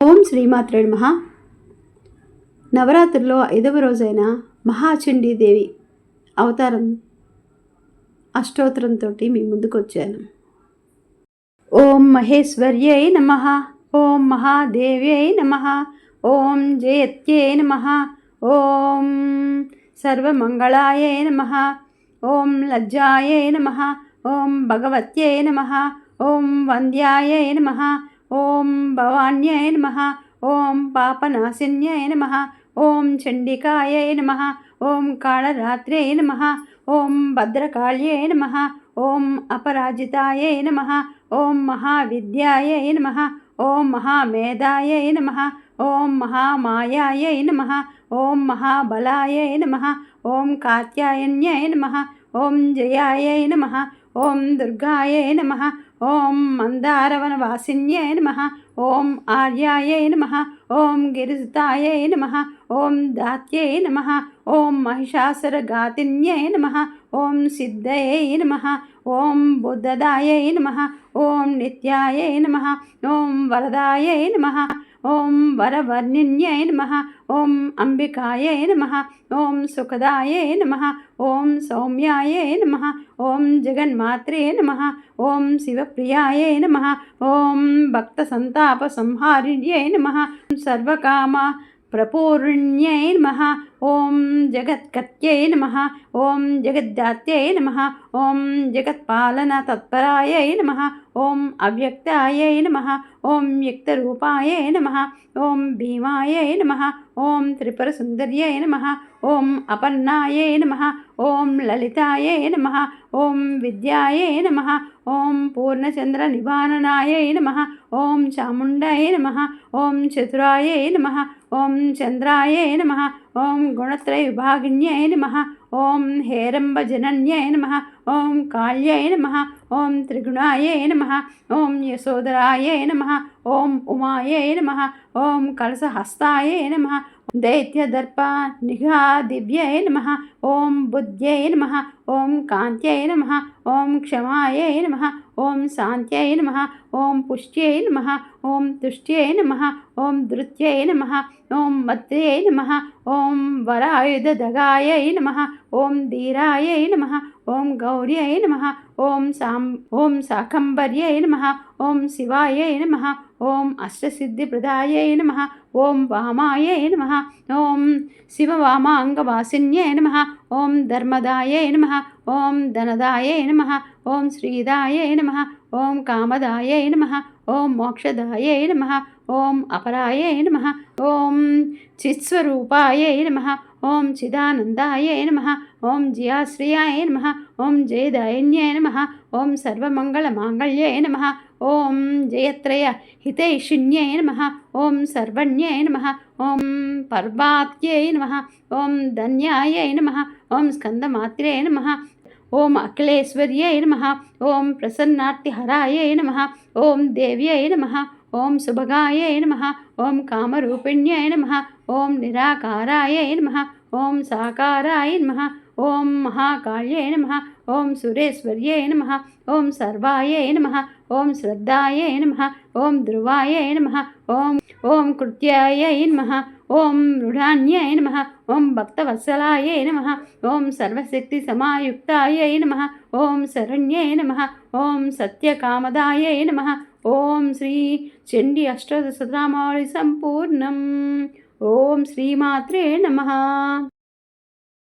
ఓం శ్రీమాత్రే నమః. నవరాత్రుల్లో 5వ రోజైన మహాచండీదేవి అవతారం అష్టోత్తరంతో మీ ముందుకు వచ్చాను. ఓం మహేశ్వర్యై నమః, ఓం మహాదేవ్యై నమః, ఓం జయత్యై నమః, ఓం సర్వమంగళాయై నమః, ఓం లజ్జాయై నమః, ఓం భగవత్యై నమః, ఓం వంద్యాయై నమః, ఓం భవాన్యై నమః, ఓం పాపనాశిన్యై నమః, ఓం చండికాయై నమః, ఓం కాళరాత్ర్యై నమః, ఓం భద్రకాళ్యై నమః, ఓం అపరాజితాయై నమః, ఓం మహావిద్యాయై నమః, ఓం మహామేధాయై నమః, ఓం మహామాయాయై నమః, ఓం మహాబలాయై నమః, ఓం కాత్యాయన్యై నమః, ఓం జయాయై నమః, ఓం దుర్గాయై నమః, ఓం మందారవనవాసిన్యై నమః, ఓం ఆర్యాయై నమః, ఓం గిరిసుతాయై నమః, ఓం దాత్యై నమః, ఓం మహిషాసురఘాతిన్యై నమః, ఓం సిద్ధయై నమః, ఓం బుద్ధదాయై నమః, ఓం నిత్యాయై నమః, ఓం వరదాయై నమః, ఓం వరవర్ణిన్యై నమః, ఓం అంబికాయై నమః, ఓం సుఖదాయై నమః, ఓం సౌమ్యాయై నమః, ఓం జగన్మాత్రే నమః, ఓం శివప్రియాయై నమః, ఓం భక్తసంతాప సంహారిణ్యై నమః, సర్వకామ ప్రపూర్ణ్యై నమః, ఓం జగత్కర్త్యై నమః, ఓం జగద్దాత్యై నమః, ఓం జగత్పాలన తత్పరాయై నమః, ఓం అవ్యక్తాయై నమః, ఓం వ్యక్తరూపాయై నమః, ఓం భీమాయై నమః, ఓం త్రిపురసుందర్యై నమః, ఓం అపర్ణాయై నమః, ఓం లలితాయై నమః, ఓం విద్యాయై నమః, ఓం పూర్ణచంద్ర నివారణాయై నమః, ఓం చాముండాయై నమః, ఓం చతురాయై నమః, ఓం చంద్రాయై నమః, ఓం గుణత్రయ విభాగిన్యై నమః, ఓం హేరంబజనన్యై నమః, ఓం కాళ్యై నమః, ఓం త్రిగుణాయై నమః, ఓం యశోదరాయై నమః, ఓం ఉమాయై నమః, ఓం కలసహస్తాయై నమః, దైత్యదర్ప నిఘా దివ్యై నమః, ఓం బుద్ధ్యై నమః, ఓం కాంత్యై నమః, ఓం క్షమాయై నమః, ఓం శాంత్యై నమః, ఓం పుష్ట్యై నమః, ఓం తుష్ట్యై నమః, ఓం ధృత్యై నమః, ఓం మత్ర్యై నమః, ఓం వరాయుధదగాయై నమః, ఓం ధీరాయై నమః, ఓం గౌర్యై నమః, ఓం శాకంబర్యై నమః, ఓం శివాయై నమః, ఓం అష్టసిద్ధిప్రదాయై నమః, ఓం వామాయై నమః, ఓం శివవామాంగవాసిన్యై నమః, ఓం ధర్మదాయై నమః, ఓం ధనదాయై నమః, ఓం శ్రీదాయై నమః, ఓం కామదాయై నమః, ఓం మోక్షదాయై నమః, ఓం అపరాయై నమః, ఓం చిత్స్వరూపాయై నమః, ఓం చిదానందాయై నమః, ఓం జియాశ్రియాయ నమః, ఓం జయదాయిన్యై నమః, ఓం సర్వమంగళమాంగళ్యై నమః, ఓం జయత్రయ హితైషిణ్యై నమః, ఓం సర్వణ్యై నమః, ఓం పర్వాత్యై నమః, ఓం ధన్యాయై నమః, ఓం స్కందమాత్రే నమః, ఓం అఖిలేశ్వర్యై నమః, ఓం ప్రసన్నార్తిహరాయై నమః, ఓం దేవ్యై నమః, ఓం సుభగాయై నమః, ఓం కామరూపిణ్యై నమః, ఓం నిరాకారాయై నమః, ఓం సాకారాయ నమః, ఓం మహాకాళ్యై నమః, ఓం సురేశ్వర్యై నమః, ఓం సర్వాయై నమః, ఓం శ్రద్ధాయై నమః, ఓం ధ్రువాయై నమః, ఓం కృత్యాయై నమః, ఓం మృఢాన్యై నమః, ఓం భక్తవత్సలాయై నమః, ఓం సర్వశక్తి సమాయుక్తాయై నమః, ఓం శరణ్యై నమః, ఓం సత్యకామదాయై నమః, ఓం శ్రీ చండీ అష్టోత్తర శతనామావళి సంపూర్ణం. ఓం శ్రీమాత్రే నమః.